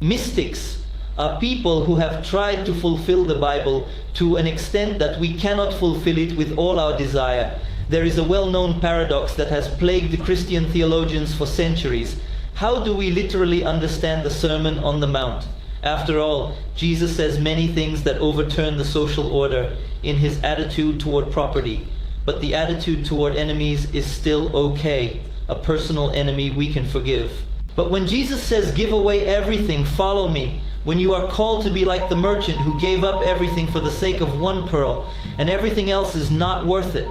Mystics are people who have tried to fulfill the Bible to an extent that we cannot fulfill it with all our desire. There is a well-known paradox that has plagued the Christian theologians for centuries. How do we literally understand the Sermon on the Mount? After all, Jesus says many things that overturn the social order in his attitude toward property. But the attitude toward enemies is still okay. A personal enemy we can forgive. But when Jesus says, give away everything, follow me, when you are called to be like the merchant who gave up everything for the sake of one pearl, and everything else is not worth it,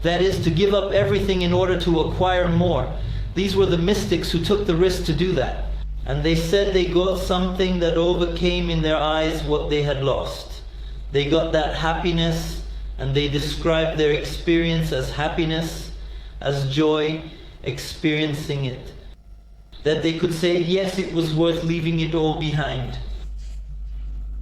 that is, to give up everything in order to acquire more. These were the mystics who took the risk to do that. And they said they got something that overcame in their eyes what they had lost. They got that happiness, and they described their experience as happiness, as joy, experiencing it. That they could say, yes, it was worth leaving it all behind.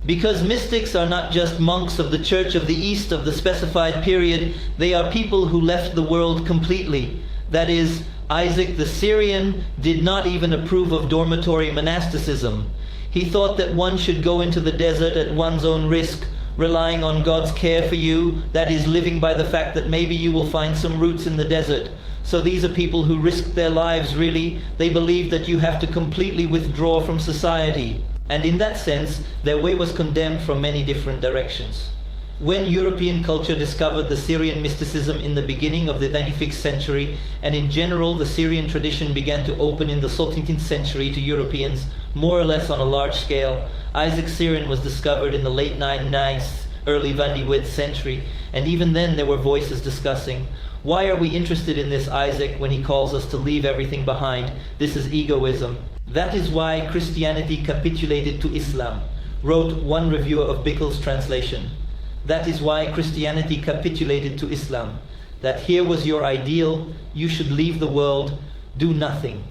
Because mystics are not just monks of the Church of the East of the specified period, they are people who left the world completely. That is, Isaac the Syrian did not even approve of dormitory monasticism. He thought that one should go into the desert at one's own risk, relying on God's care for you, that is, living by the fact that maybe you will find some roots in the desert. So these are people who risk their lives, really. They believe that you have to completely withdraw from society. And in that sense, their way was condemned from many different directions. When European culture discovered the Syrian mysticism in the beginning of the 95th century, and in general the Syrian tradition began to open in the 17th century to Europeans, more or less on a large scale, Isaac Syrian was discovered in the late 9th, early 20th century, and even then there were voices discussing, why are we interested in this Isaac when he calls us to leave everything behind? This is egoism. That is why Christianity capitulated to Islam, wrote one reviewer of Bickle's translation. That is why Christianity capitulated to Islam. That here was your ideal, you should leave the world, do nothing.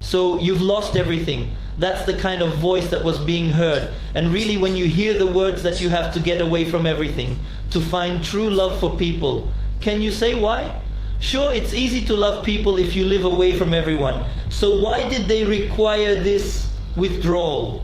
So you've lost everything. That's the kind of voice that was being heard. And really when you hear the words that you have to get away from everything, to find true love for people, can you say why? Sure, it's easy to love people if you live away from everyone. So why did they require this withdrawal?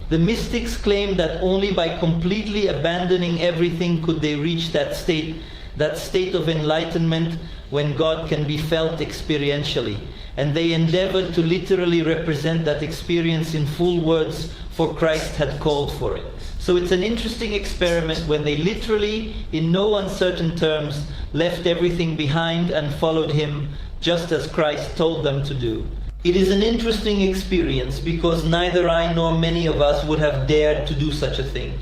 The mystics claimed that only by completely abandoning everything could they reach that state of enlightenment when God can be felt experientially. And they endeavored to literally represent that experience in full words, for Christ had called for it. So it's an interesting experiment when they literally, in no uncertain terms, left everything behind and followed him, just as Christ told them to do. It is an interesting experience because neither I nor many of us would have dared to do such a thing.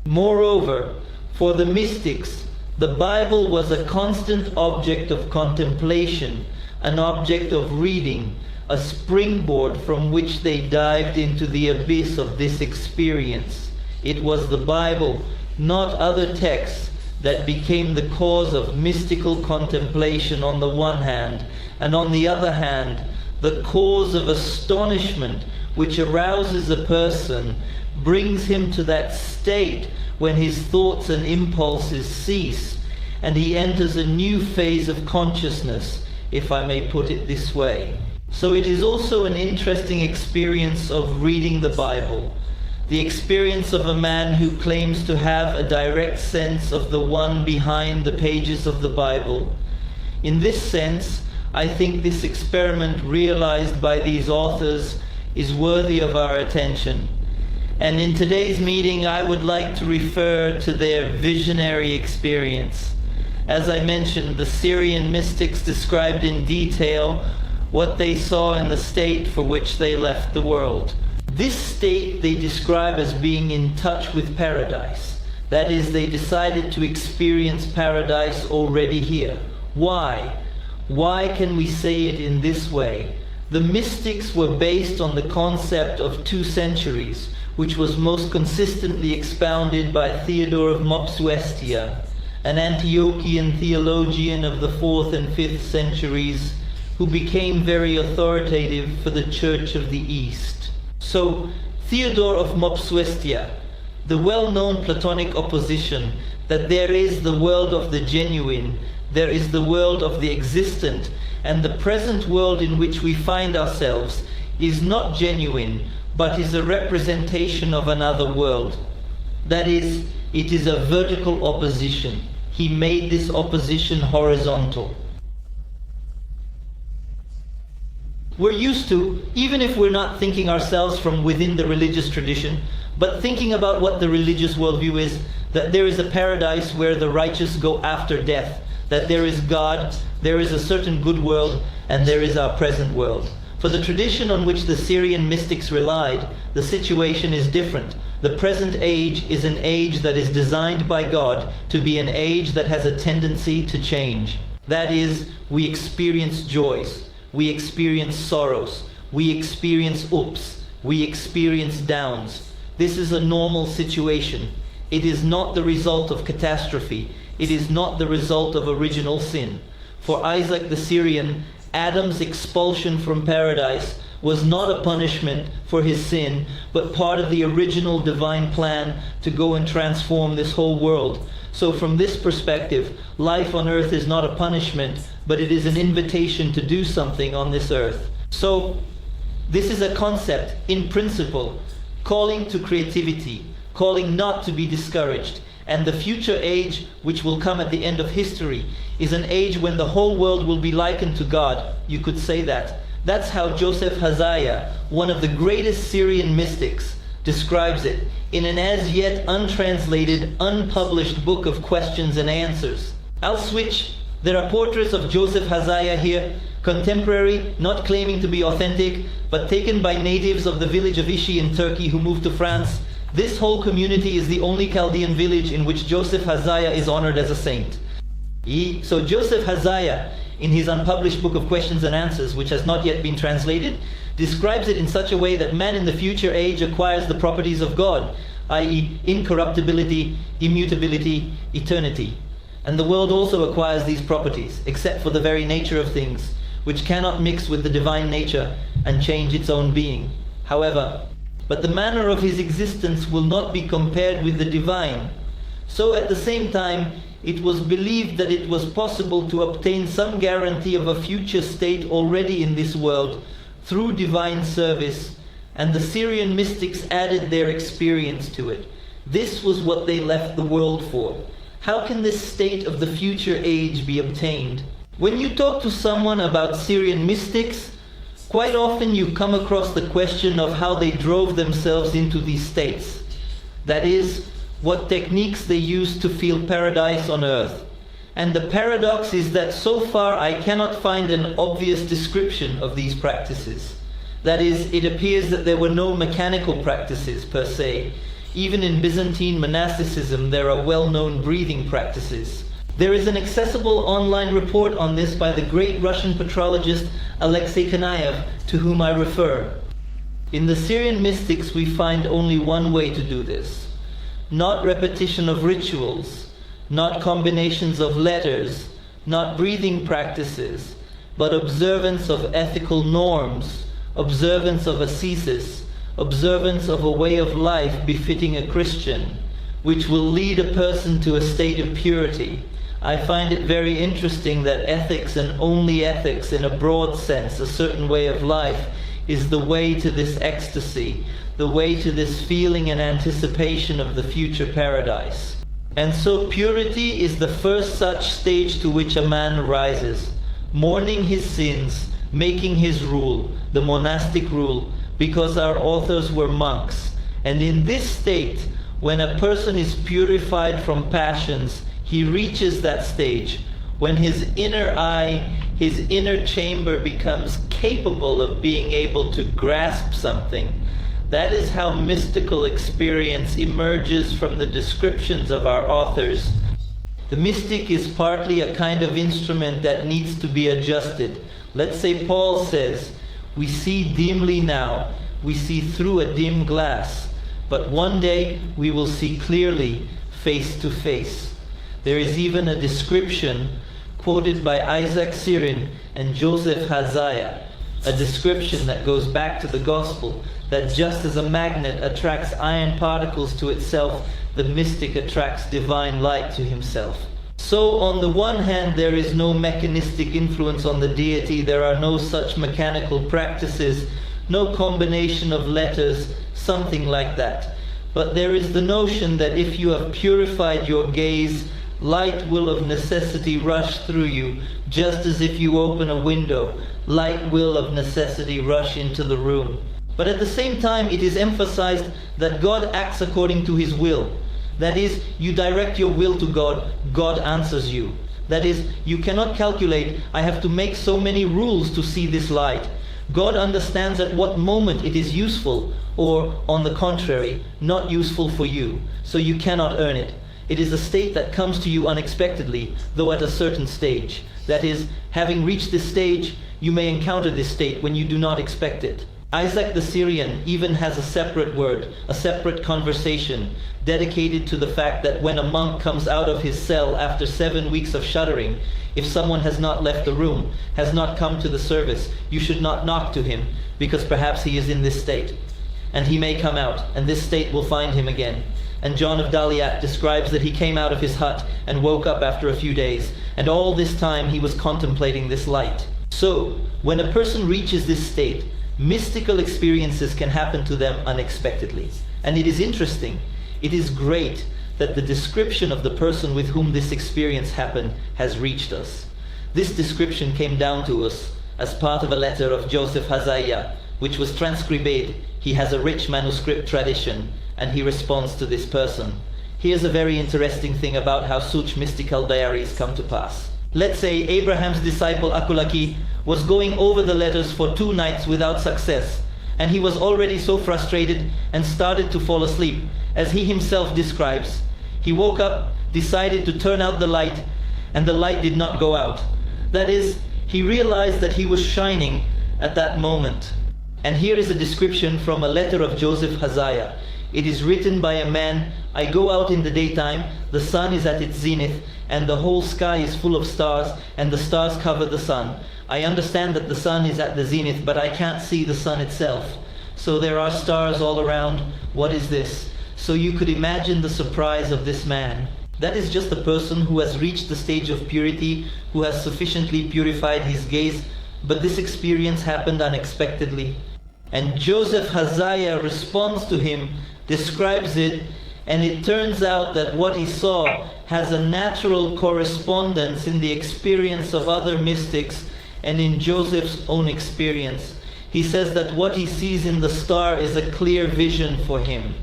Moreover, for the mystics, the Bible was a constant object of contemplation, an object of reading, a springboard from which they dived into the abyss of this experience. It was the Bible, not other texts, that became the cause of mystical contemplation on the one hand, and on the other hand, the cause of astonishment which arouses a person, brings him to that state when his thoughts and impulses cease, and he enters a new phase of consciousness, if I may put it this way. So it is also an interesting experience of reading the Bible, the experience of a man who claims to have a direct sense of the one behind the pages of the Bible. In this sense, I think this experiment realized by these authors is worthy of our attention. And in today's meeting, I would like to refer to their visionary experience. As I mentioned, the Syrian mystics described in detail what they saw in the state for which they left the world. This state they describe as being in touch with paradise. That is, they decided to experience paradise already here. Why? Why can we say it in this way? The mystics were based on the concept of 2 centuries, which was most consistently expounded by Theodore of Mopsuestia, an Antiochian theologian of the 4th and 5th centuries, who became very authoritative for the Church of the East. So, Theodore of Mopsuestia, the well-known Platonic opposition that there is the world of the genuine, there is the world of the existent, and the present world in which we find ourselves is not genuine, but is a representation of another world. That is, it is a vertical opposition. He made this opposition horizontal. We're used to, even if we're not thinking ourselves from within the religious tradition, but thinking about what the religious worldview is, that there is a paradise where the righteous go after death, that there is God, there is a certain good world, and there is our present world. For the tradition on which the Syrian mystics relied, the situation is different. The present age is an age that is designed by God to be an age that has a tendency to change. That is, we experience joys, we experience sorrows, we experience ups, we experience downs. This is a normal situation. It is not the result of catastrophe. It is not the result of original sin. For Isaac the Syrian, Adam's expulsion from paradise was not a punishment for his sin, but part of the original divine plan to go and transform this whole world. So from this perspective, life on earth is not a punishment, but it is an invitation to do something on this earth. So this is a concept, in principle, calling to creativity, calling not to be discouraged. And the future age, which will come at the end of history, is an age when the whole world will be likened to God. You could say that. That's how Joseph Hazael, one of the greatest Syrian mystics, describes it in an as yet untranslated, unpublished book of questions and answers. I'll switch. There are portraits of Joseph Hazael here, contemporary, not claiming to be authentic, but taken by natives of the village of Ishi in Turkey who moved to France. This whole community is the only Chaldean village in which Joseph Hazael is honored as a saint. So Joseph Hazael, in his unpublished book of questions and answers, which has not yet been translated, describes it in such a way that man in the future age acquires the properties of God, i.e. incorruptibility, immutability, eternity. And the world also acquires these properties, except for the very nature of things, which cannot mix with the divine nature and change its own being. However, but the manner of his existence will not be compared with the divine. So at the same time, it was believed that it was possible to obtain some guarantee of a future state already in this world through divine service, and the Syrian mystics added their experience to it. This was what they left the world for. How can this state of the future age be obtained? When you talk to someone about Syrian mystics, quite often you come across the question of how they drove themselves into these states. That is, what techniques they used to feel paradise on earth. And the paradox is that so far I cannot find an obvious description of these practices. That is, it appears that there were no mechanical practices per se. Even in Byzantine monasticism there are well-known breathing practices. There is an accessible online report on this by the great Russian petrologist Alexei Kanaev, to whom I refer. In the Syrian mystics we find only one way to do this. Not repetition of rituals, not combinations of letters, not breathing practices, but observance of ethical norms, observance of ascesis, observance of a way of life befitting a Christian, which will lead a person to a state of purity. I find it very interesting that ethics, and only ethics in a broad sense, a certain way of life, is the way to this ecstasy, the way to this feeling and anticipation of the future paradise. And so purity is the first such stage to which a man rises, mourning his sins, making his rule, the monastic rule, because our authors were monks. And in this state, when a person is purified from passions, he reaches that stage, when his inner eye, his inner chamber becomes capable of being able to grasp something. That is how mystical experience emerges from the descriptions of our authors. The mystic is partly a kind of instrument that needs to be adjusted. Let's say Paul says, we see dimly now, we see through a dim glass, but one day we will see clearly, face to face. There is even a description quoted by Isaac Syrian and Joseph Hazael, a description that goes back to the gospel, that just as a magnet attracts iron particles to itself, the mystic attracts divine light to himself. So on the one hand, there is no mechanistic influence on the deity, there are no such mechanical practices, no combination of letters, something like that. But there is the notion that if you have purified your gaze, light will of necessity rush through you, just as if you open a window, light will of necessity rush into the room. But at the same time, it is emphasized that God acts according to His will. That is, you direct your will to God, God answers you. That is, you cannot calculate, I have to make so many rules to see this light. God understands at what moment it is useful, or, on the contrary, not useful for you, so you cannot earn it. It is a state that comes to you unexpectedly, though at a certain stage. That is, having reached this stage, you may encounter this state when you do not expect it. Isaac the Syrian even has a separate word, a separate conversation, dedicated to the fact that when a monk comes out of his cell after 7 weeks of shuddering, if someone has not left the room, has not come to the service, you should not knock to him, because perhaps he is in this state. And he may come out, and this state will find him again. And John of Daliat describes that he came out of his hut and woke up after a few days, and all this time he was contemplating this light. So, when a person reaches this state, mystical experiences can happen to them unexpectedly. And it is interesting, it is great that the description of the person with whom this experience happened has reached us. This description came down to us as part of a letter of Joseph Hazaiah, which was transcribed. He has a rich manuscript tradition, and he responds to this person. Here's a very interesting thing about how such mystical diaries come to pass. Let's say Abraham's disciple Akulaki was going over the letters for 2 nights without success, and he was already so frustrated and started to fall asleep, as he himself describes. He woke up, decided to turn out the light, and the light did not go out. That is, he realized that he was shining at that moment. And here is a description from a letter of Joseph Hazaiah. It is written by a man, I go out in the daytime, the sun is at its zenith, and the whole sky is full of stars, and the stars cover the sun. I understand that the sun is at the zenith, but I can't see the sun itself. So there are stars all around. What is this? So you could imagine the surprise of this man. That is just a person who has reached the stage of purity, who has sufficiently purified his gaze, but this experience happened unexpectedly. And Joseph Hazaiah responds to him, describes it, and it turns out that what he saw has a natural correspondence in the experience of other mystics and in Joseph's own experience. He says that what he sees in the star is a clear vision for him.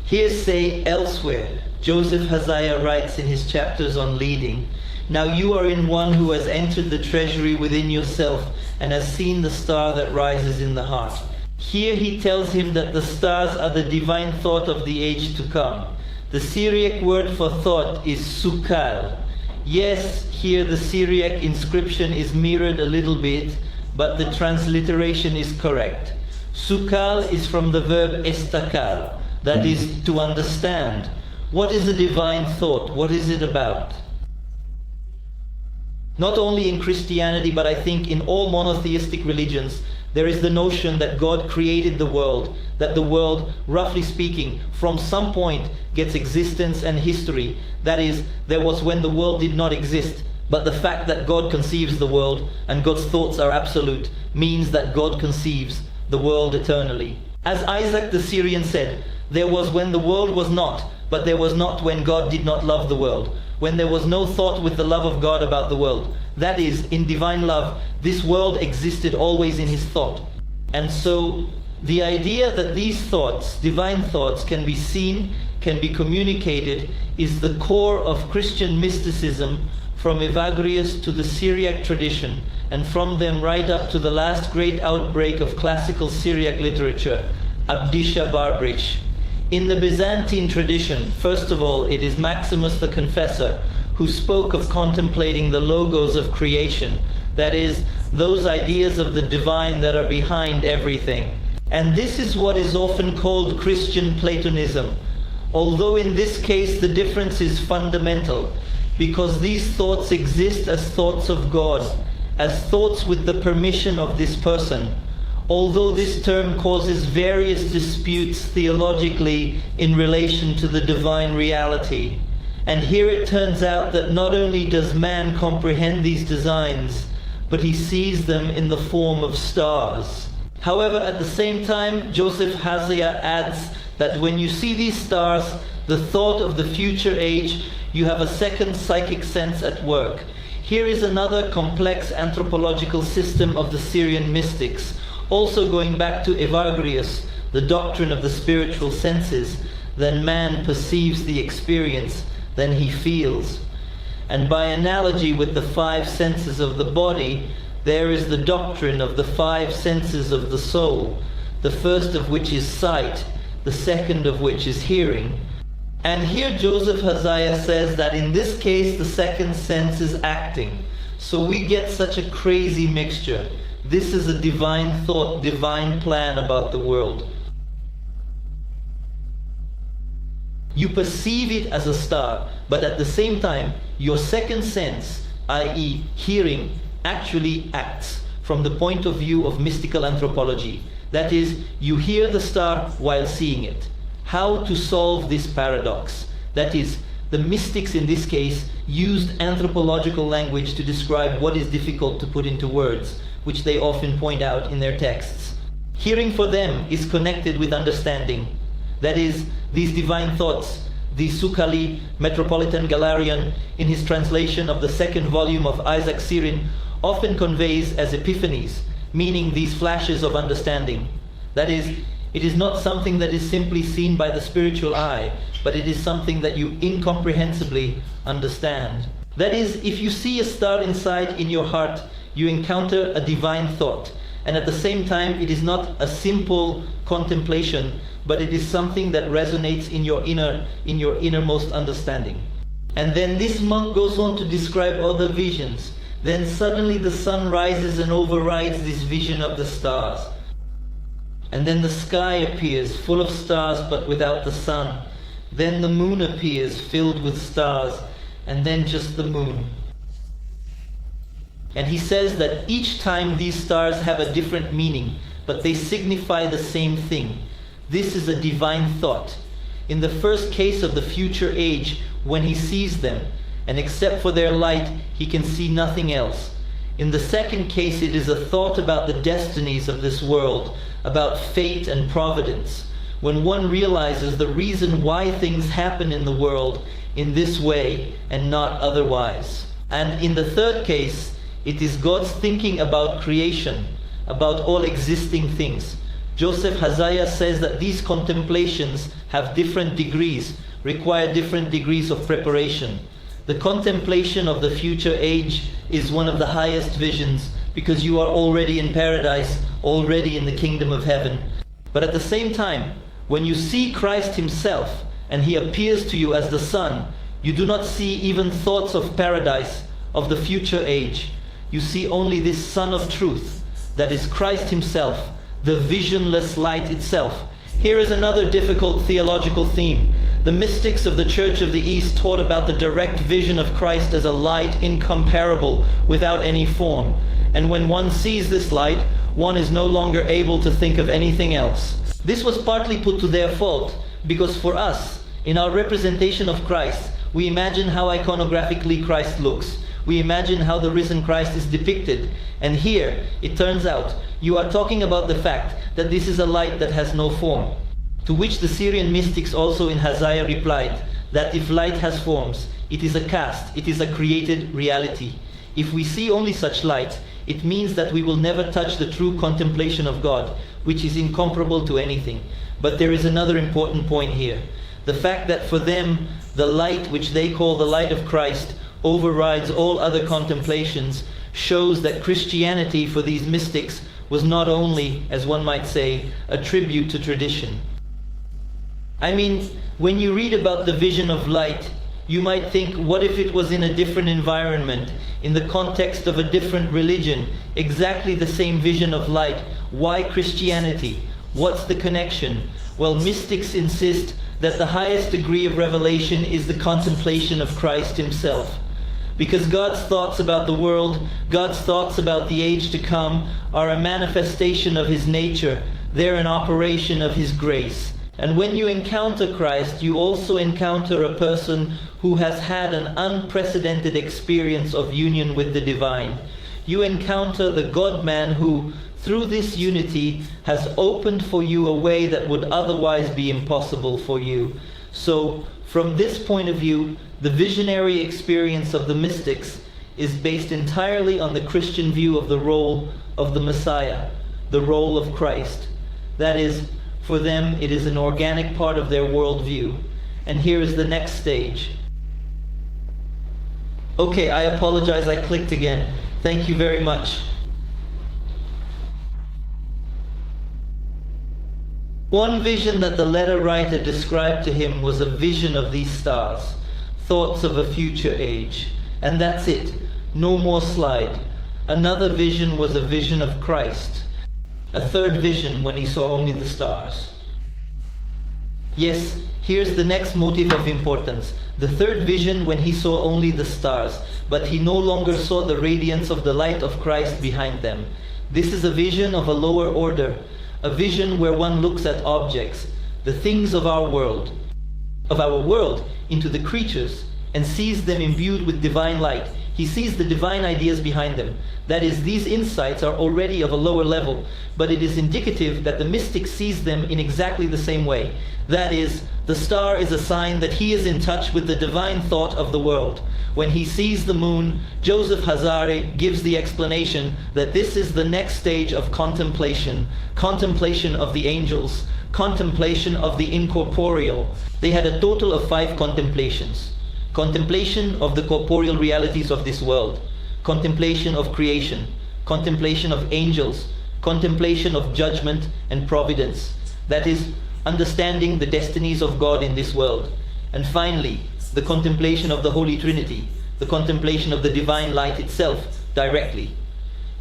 Hearsay elsewhere, Joseph Hazaiah writes in his chapters on leading, now you are in one who has entered the treasury within yourself and has seen the star that rises in the heart. Here he tells him that the stars are the divine thought of the age to come. The Syriac word for thought is sukal. Yes, here the Syriac inscription is mirrored a little bit, but the transliteration is correct. Sukal is from the verb estakal, that is, to understand. What is a divine thought? What is it about? Not only in Christianity, but I think in all monotheistic religions, there is the notion that God created the world, that the world, roughly speaking, from some point gets existence and history. That is, there was when the world did not exist, but the fact that God conceives the world and God's thoughts are absolute means that God conceives the world eternally. As Isaac the Syrian said, there was when the world was not, but there was not when God did not love the world, when there was no thought with the love of God about the world. That is, in divine love, this world existed always in his thought. And so, the idea that these thoughts, divine thoughts, can be seen, can be communicated, is the core of Christian mysticism from Evagrius to the Syriac tradition, and from them right up to the last great outbreak of classical Syriac literature, Abdisha Barbrich. In the Byzantine tradition, first of all, it is Maximus the Confessor who spoke of contemplating the logos of creation, that is, those ideas of the divine that are behind everything. And this is what is often called Christian Platonism, although in this case the difference is fundamental, because these thoughts exist as thoughts of God, as thoughts with the permission of this person. Although this term causes various disputes theologically in relation to the divine reality. And here it turns out that not only does man comprehend these designs, but he sees them in the form of stars. However, at the same time, Joseph Haziah adds that when you see these stars, the thought of the future age, you have a second psychic sense at work. Here is another complex anthropological system of the Syrian mystics, also going back to Evagrius, the doctrine of the spiritual senses. Then man perceives the experience, then he feels. And by analogy with the five senses of the body, there is the doctrine of the five senses of the soul, the first of which is sight, the second of which is hearing. And here Joseph Haziah says that in this case the second sense is acting. So we get such a crazy mixture. This is a divine thought, divine plan about the world. You perceive it as a star, but at the same time, your second sense, i.e. hearing, actually acts from the point of view of mystical anthropology. That is, you hear the star while seeing it. How to solve this paradox? That is, the mystics in this case used anthropological language to describe what is difficult to put into words, which they often point out in their texts. Hearing for them is connected with understanding. That is, these divine thoughts, the Sukkali Metropolitan Galarian, in his translation of the second volume of Isaac Syrian, often conveys as epiphanies, meaning these flashes of understanding. That is, it is not something that is simply seen by the spiritual eye, but it is something that you incomprehensibly understand. That is, if you see a star inside in your heart, you encounter a divine thought, and at the same time it is not a simple contemplation, but it is something that resonates in your innermost understanding. And then this monk goes on to describe other visions. Then suddenly the sun rises and overrides this vision of the stars. And then the sky appears full of stars but without the sun. Then the moon appears filled with stars, and then just the moon. And he says that each time these stars have a different meaning, but they signify the same thing. This is a divine thought. In the first case of the future age, when he sees them, and except for their light, he can see nothing else. In the second case, it is a thought about the destinies of this world, about fate and providence, when one realizes the reason why things happen in the world in this way and not otherwise. And in the third case, it is God's thinking about creation, about all existing things. Joseph Haziah says that these contemplations have different degrees, require different degrees of preparation. The contemplation of the future age is one of the highest visions, because you are already in paradise, already in the kingdom of heaven. But at the same time, when you see Christ himself, and he appears to you as the Son, you do not see even thoughts of paradise, of the future age. You see only this Son of Truth, that is Christ himself, the visionless light itself. Here is another difficult theological theme. The mystics of the Church of the East taught about the direct vision of Christ as a light incomparable, without any form. And when one sees this light, one is no longer able to think of anything else. This was partly put to their fault, because for us, in our representation of Christ, we imagine how iconographically Christ looks. We imagine how the risen Christ is depicted. And here, it turns out, you are talking about the fact that this is a light that has no form. To which the Syrian mystics also in Haziah replied, that if light has forms, it is a cast, it is a created reality. If we see only such light, it means that we will never touch the true contemplation of God, which is incomparable to anything. But there is another important point here. The fact that for them, the light which they call the light of Christ overrides all other contemplations shows that Christianity for these mystics was not only, as one might say, a tribute to tradition. I mean, when you read about the vision of light, you might think, what if it was in a different environment, in the context of a different religion, exactly the same vision of light? Why Christianity? What's the connection? Well, mystics insist that the highest degree of revelation is the contemplation of Christ himself. Because God's thoughts about the world, God's thoughts about the age to come, are a manifestation of his nature. They're an operation of his grace. And when you encounter Christ, you also encounter a person who has had an unprecedented experience of union with the divine. you encounter the God-man who, through this unity, has opened for you a way that would otherwise be impossible for you. So, from this point of view, the visionary experience of the mystics is based entirely on the Christian view of the role of the Messiah, the role of Christ. That is, for them, it is an organic part of their worldview. And here is the next stage. Okay, I apologize, I clicked again. Thank you very much. One vision that the letter writer described to him was a vision of these stars, thoughts of a future age. And that's it, no more slide. Another vision was a vision of Christ. A third vision when he saw only the stars. Yes, here's the next motive of importance. The third vision when he saw only the stars, but he no longer saw the radiance of the light of Christ behind them. This is a vision of a lower order, a vision where one looks at objects, the things of our world, into the creatures, and sees them imbued with divine light. He sees the divine ideas behind them. That is, these insights are already of a lower level, but it is indicative that the mystic sees them in exactly the same way. That is, the star is a sign that he is in touch with the divine thought of the world. When he sees the moon, Joseph Hazare gives the explanation that this is the next stage of contemplation, contemplation of the angels, contemplation of the incorporeal. They had a total of 5 contemplations. Contemplation of the corporeal realities of this world, contemplation of creation, contemplation of angels, contemplation of judgment and providence. That is, understanding the destinies of God in this world. And finally, the contemplation of the Holy Trinity, the contemplation of the divine light itself directly.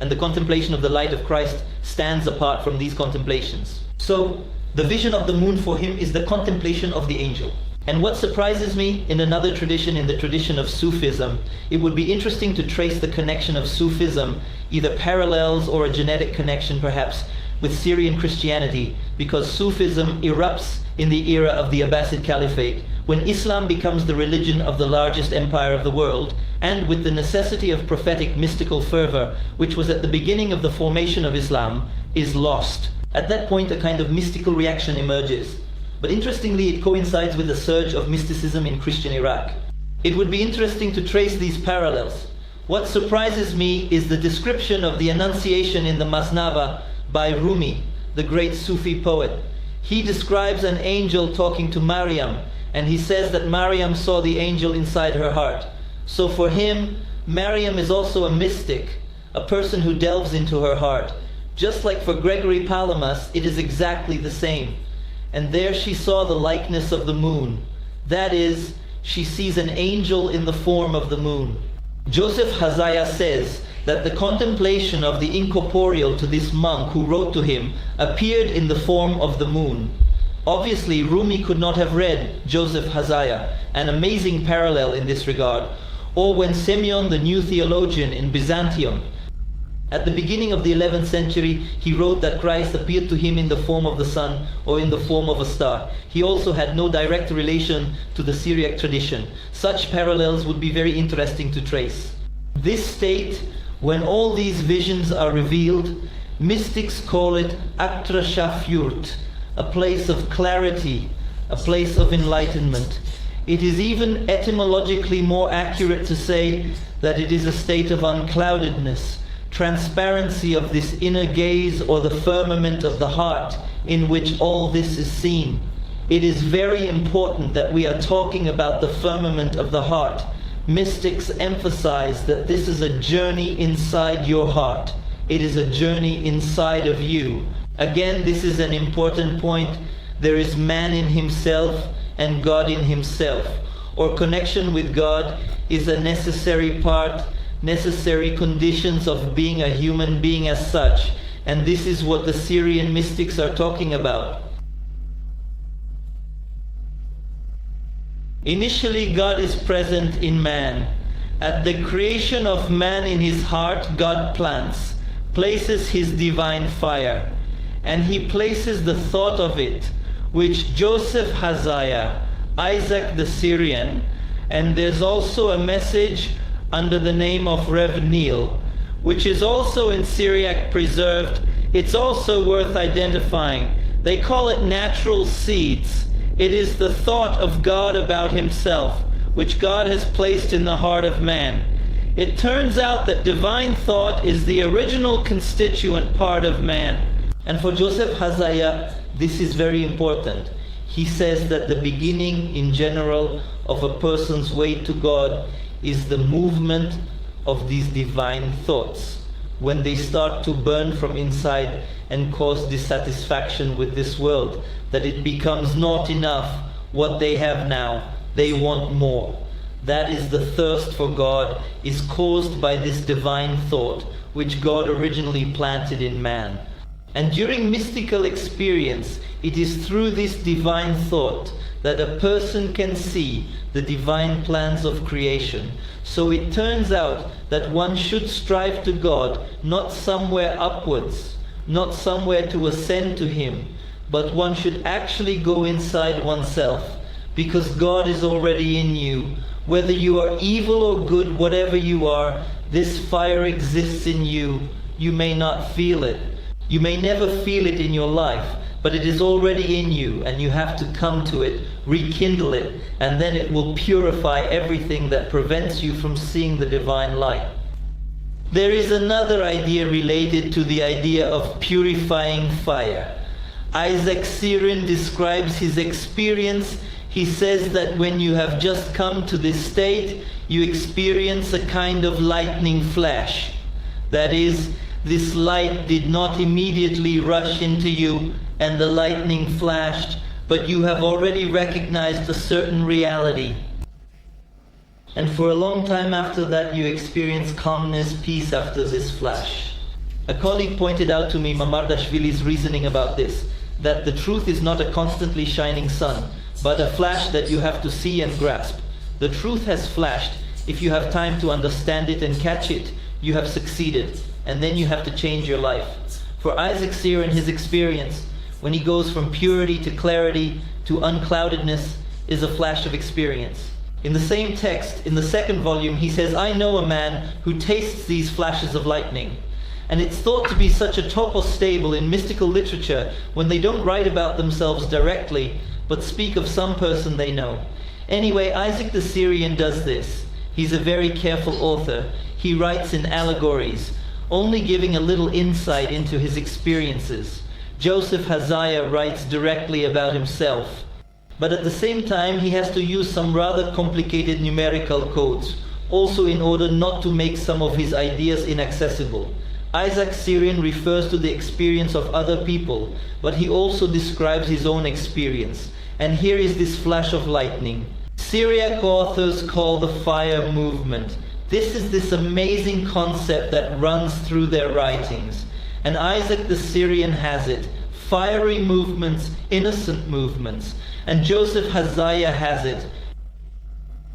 And the contemplation of the light of Christ stands apart from these contemplations. So, the vision of the moon for him is the contemplation of the angel. And what surprises me, in another tradition, in the tradition of Sufism, it would be interesting to trace the connection of Sufism, either parallels or a genetic connection perhaps, with Syrian Christianity, because Sufism erupts in the era of the Abbasid Caliphate, when Islam becomes the religion of the largest empire of the world, and with the necessity of prophetic mystical fervor, which was at the beginning of the formation of Islam, is lost. At that point, a kind of mystical reaction emerges. But interestingly, it coincides with the surge of mysticism in Christian Iraq. It would be interesting to trace these parallels. What surprises me is the description of the Annunciation in the Masnava by Rumi, the great Sufi poet. He describes an angel talking to Maryam, and he says that Maryam saw the angel inside her heart. So for him, Maryam is also a mystic, a person who delves into her heart. Just like for Gregory Palamas, it is exactly the same. And there she saw the likeness of the moon. That is, she sees an angel in the form of the moon. Joseph Hazaya says that the contemplation of the incorporeal to this monk who wrote to him appeared in the form of the moon. Obviously, Rumi could not have read Joseph Hazaya, an amazing parallel in this regard, or when Semyon, the new theologian in Byzantium, at the beginning of the 11th century, he wrote that Christ appeared to him in the form of the sun or in the form of a star. He also had no direct relation to the Syriac tradition. Such parallels would be very interesting to trace. This state, when all these visions are revealed, mystics call it Aktrashafyurt, a place of clarity, a place of enlightenment. It is even etymologically more accurate to say that it is a state of uncloudedness, transparency of this inner gaze or the firmament of the heart in which all this is seen. It is very important that we are talking about the firmament of the heart. Mystics emphasize that this is a journey inside your heart. It is a journey inside of you. Again, this is an important point. There is man in himself and God in himself. Or connection with God is a necessary part, necessary conditions of being a human being as such. And this is what the Syrian mystics are talking about. Initially, God is present in man. At the creation of man in his heart, God plants, places his divine fire, and he places the thought of it, which Joseph Hazaya, Isaac the Syrian, and there's also a message under the name of Rev Neil, which is also in Syriac preserved. It's also worth identifying. They call it natural seeds. It is the thought of God about himself, which God has placed in the heart of man. It turns out that divine thought is the original constituent part of man. And for Joseph Hazaya, this is very important. He says that the beginning in general of a person's way to God is the movement of these divine thoughts. When they start to burn from inside and cause dissatisfaction with this world, that it becomes not enough what they have now, they want more. That is the thirst for God is caused by this divine thought which God originally planted in man. And during mystical experience, it is through this divine thought that a person can see the divine plans of creation. So it turns out that one should strive to God, not somewhere upwards, not somewhere to ascend to Him, but one should actually go inside oneself, because God is already in you. Whether you are evil or good, whatever you are, this fire exists in you. You may not feel it. You may never feel it in your life, but it is already in you, and you have to come to it, rekindle it, and then it will purify everything that prevents you from seeing the divine light. There is another idea related to the idea of purifying fire. Isaac Syrian describes his experience. He says that when you have just come to this state, you experience a kind of lightning flash. That is, this light did not immediately rush into you and the lightning flashed, but you have already recognized a certain reality. And for a long time after that, you experience calmness, peace after this flash. A colleague pointed out to me Mamardashvili's reasoning about this, that the truth is not a constantly shining sun, but a flash that you have to see and grasp. The truth has flashed. If you have time to understand it and catch it, you have succeeded, and then you have to change your life. For Isaac Syrian, his experience, when he goes from purity to clarity to uncloudedness, is a flash of experience. In the same text, in the second volume, he says, I know a man who tastes these flashes of lightning. And it's thought to be such a topos stable in mystical literature when they don't write about themselves directly, but speak of some person they know. Anyway, Isaac the Syrian does this. He's a very careful author. He writes in allegories, only giving a little insight into his experiences. Joseph Hazaya writes directly about himself. But at the same time, he has to use some rather complicated numerical codes, also in order not to make some of his ideas inaccessible. Isaac Syrian refers to the experience of other people, but he also describes his own experience. And here is this flash of lightning. Syriac authors call the fire movement. This is this amazing concept that runs through their writings. And Isaac the Syrian has it. Fiery movements, innocent movements. And Joseph Hazaya has it.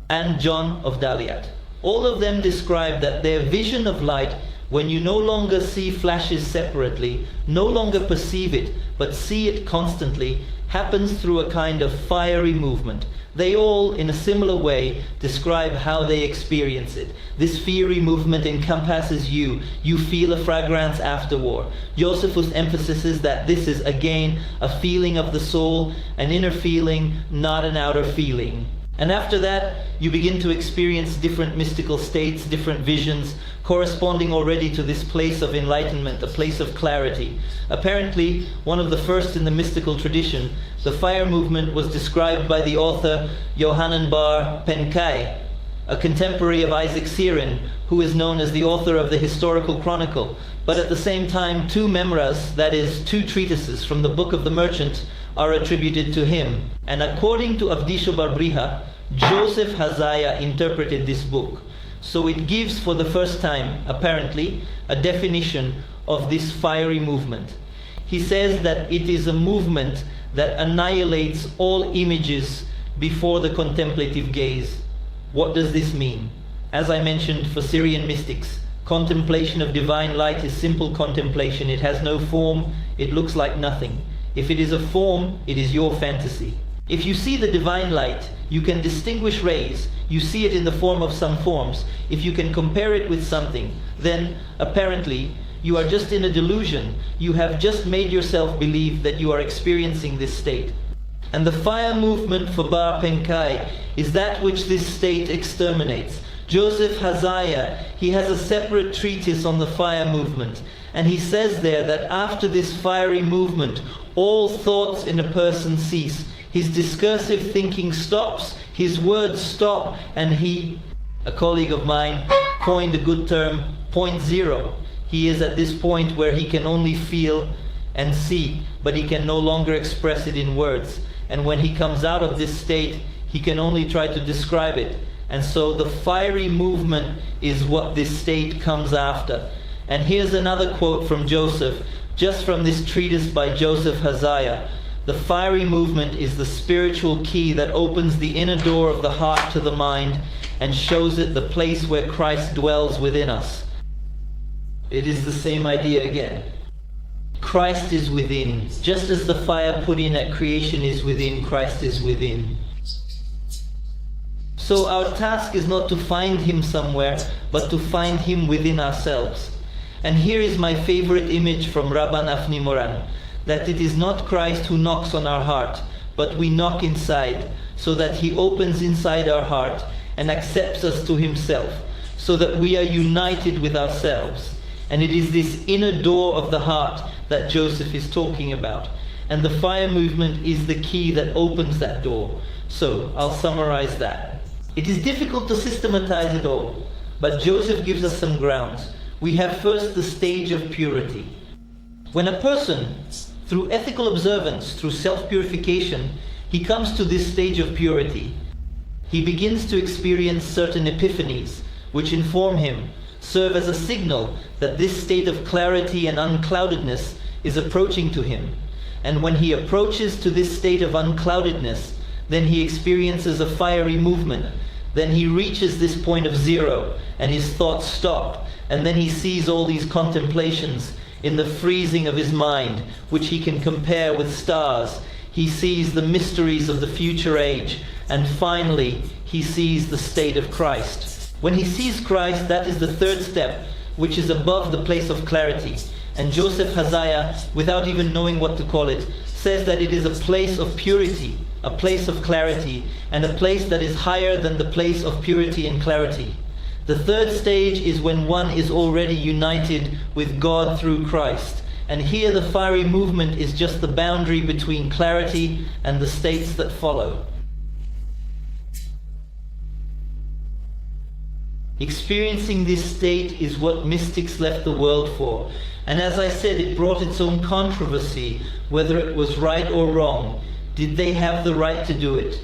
And John of Daliat. All of them describe that their vision of light, when you no longer see flashes separately, no longer perceive it, but see it constantly, happens through a kind of fiery movement. They all, in a similar way, describe how they experience it. This fiery movement encompasses you. You feel a fragrance afterward. Josephus emphasizes that this is, again, a feeling of the soul, an inner feeling, not an outer feeling. And after that, you begin to experience different mystical states, different visions, corresponding already to this place of enlightenment, a place of clarity. Apparently, one of the first in the mystical tradition, the fire movement was described by the author Yohanan bar Penkai, a contemporary of Isaac Syrian, who is known as the author of the Historical Chronicle. But at the same time, two memras, that is, two treatises from the Book of the Merchant, are attributed to him. And according to Avdisho Barbriha, Joseph Hazaya interpreted this book. So it gives for the first time, apparently, a definition of this fiery movement. He says that it is a movement that annihilates all images before the contemplative gaze. What does this mean? As I mentioned, for Syrian mystics, contemplation of divine light is simple contemplation. It has no form, it looks like nothing. If it is a form, it is your fantasy. If you see the divine light, you can distinguish rays. You see it in the form of some forms. If you can compare it with something, then apparently you are just in a delusion. You have just made yourself believe that you are experiencing this state. And the fire movement for Bar Penkai is that which this state exterminates. Joseph Hazaya, he has a separate treatise on the fire movement. And he says there that after this fiery movement, all thoughts in a person cease. His discursive thinking stops, his words stop, and he, a colleague of mine, coined a good term, point zero. He is at this point where he can only feel and see, but he can no longer express it in words. And when he comes out of this state, he can only try to describe it. And so the fiery movement is what this state comes after. And here's another quote from Joseph, just from this treatise by Joseph Hazaya. The fiery movement is the spiritual key that opens the inner door of the heart to the mind and shows it the place where Christ dwells within us. It is the same idea again. Christ is within. Just as the fire put in at creation is within, Christ is within. So our task is not to find him somewhere, but to find him within ourselves. And here is my favorite image from Rabban Afni Moran, that it is not Christ who knocks on our heart, but we knock inside, so that he opens inside our heart and accepts us to himself, so that we are united with ourselves. And it is this inner door of the heart that Joseph is talking about. And the fire movement is the key that opens that door. So, I'll summarize that. It is difficult to systematize it all, but Joseph gives us some grounds. We have first the stage of purity. When a person, through ethical observance, through self-purification, he comes to this stage of purity, he begins to experience certain epiphanies, which inform him, serve as a signal that this state of clarity and uncloudedness is approaching to him. And when he approaches to this state of uncloudedness, then he experiences a fiery movement. Then he reaches this point of zero, and his thoughts stop. And then he sees all these contemplations in the freezing of his mind, which he can compare with stars. He sees the mysteries of the future age. And finally, he sees the state of Christ. When he sees Christ, that is the third step, which is above the place of clarity. And Joseph Hazaya, without even knowing what to call it, says that it is a place of purity, a place of clarity, and a place that is higher than the place of purity and clarity. The third stage is when one is already united with God through Christ. And here the fiery movement is just the boundary between clarity and the states that follow. Experiencing this state is what mystics left the world for. And as I said, it brought its own controversy, whether it was right or wrong. Did they have the right to do it?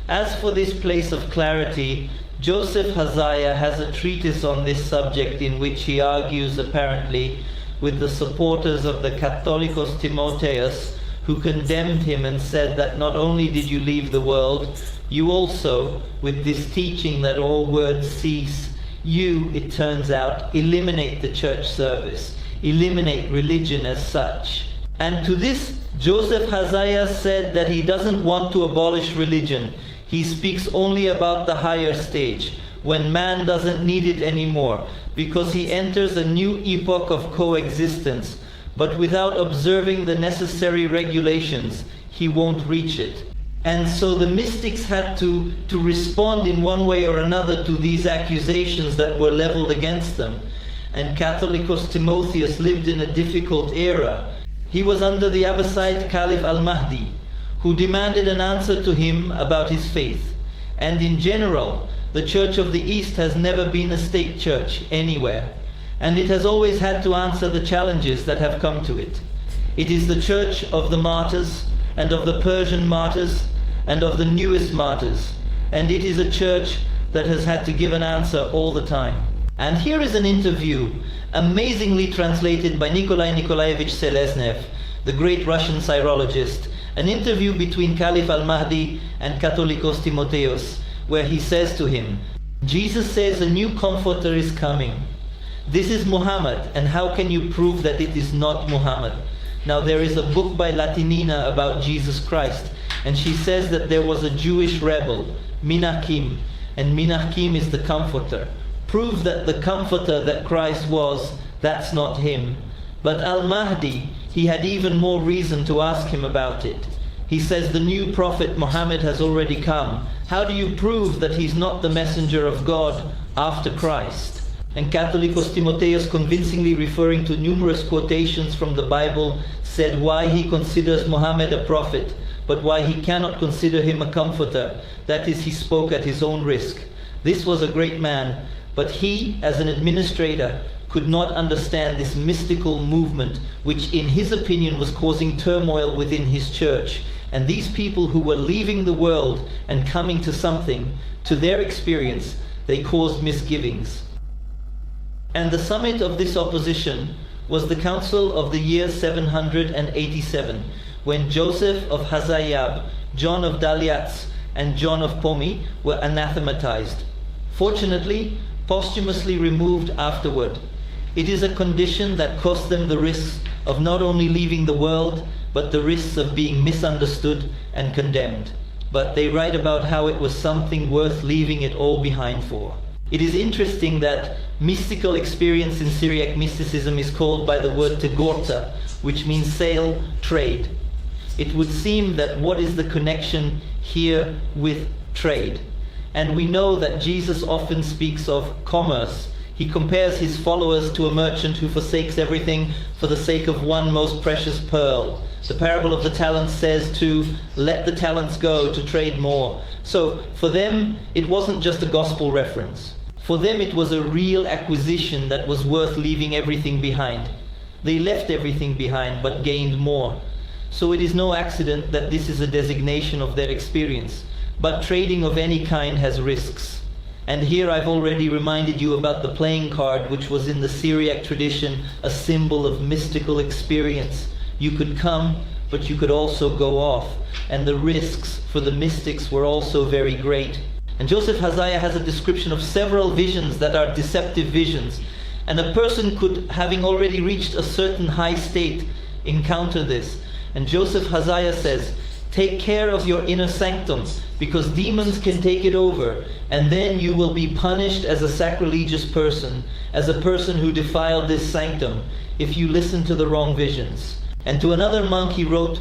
As for this place of clarity, Joseph Hazaya has a treatise on this subject in which he argues apparently with the supporters of the Catholicos Timotheus, who condemned him and said that not only did you leave the world, you also, with this teaching that all words cease, you, it turns out, eliminate the church service, eliminate religion as such. And to this, Joseph Hazaya said that he doesn't want to abolish religion. He speaks only about the higher stage, when man doesn't need it anymore, because he enters a new epoch of coexistence, but without observing the necessary regulations, he won't reach it. And so the mystics had to respond in one way or another to these accusations that were leveled against them. And Catholicos Timotheus lived in a difficult era. He was under the Abbasid Caliph al-Mahdi, who demanded an answer to him about his faith. And in general, the Church of the East has never been a state church anywhere, and it has always had to answer the challenges that have come to it. It is the church of the martyrs, and of the Persian martyrs, and of the newest martyrs, and it is a church that has had to give an answer all the time. And here is an interview, amazingly translated by Nikolai Nikolaevich Seleznev, the great Russian syrologist, an interview between Caliph al-Mahdi and Catholicos Timotheus, where he says to him, Jesus says a new comforter is coming. This is Muhammad, and how can you prove that it is not Muhammad? Now there is a book by Latinina about Jesus Christ, And she says that there was a Jewish rebel, Menachem, and Menachem is the comforter. Prove that the comforter that Christ was, that's not him. But Al-Mahdi, he had even more reason to ask him about it. He says the new prophet Muhammad has already come. How do you prove that he's not the messenger of God after Christ? And Catholicos Timotheus, convincingly referring to numerous quotations from the Bible, said why he considers Muhammad a prophet, but why he cannot consider him a comforter. That is, he spoke at his own risk. This was a great man, but he, as an administrator, could not understand this mystical movement, which in his opinion was causing turmoil within his church. And these people who were leaving the world and coming to something, to their experience, they caused misgivings. And the summit of this opposition was the council of the year 787, when Joseph of Hazayab, John of Dalyatz, and John of Pomi were anathematized. Fortunately, posthumously removed afterward. It is a condition that cost them the risks of not only leaving the world, but the risks of being misunderstood and condemned. But they write about how it was something worth leaving it all behind for. It is interesting that mystical experience in Syriac mysticism is called by the word tegorta, which means sale, trade. It would seem that what is the connection here with trade? And we know that Jesus often speaks of commerce. He compares his followers to a merchant who forsakes everything for the sake of one most precious pearl. The parable of the talents says to let the talents go to trade more. So for them, it wasn't just a gospel reference. For them, it was a real acquisition that was worth leaving everything behind. They left everything behind but gained more. So it is no accident that this is a designation of their experience. But trading of any kind has risks. And here I've already reminded you about the playing card, which was in the Syriac tradition a symbol of mystical experience. You could come, but you could also go off. And the risks for the mystics were also very great. And Joseph Hazaya has a description of several visions that are deceptive visions. And a person could, having already reached a certain high state, encounter this. And Joseph Hazaya says, take care of your inner sanctum, because demons can take it over, and then you will be punished as a sacrilegious person, as a person who defiled this sanctum, if you listen to the wrong visions. And to another monk he wrote,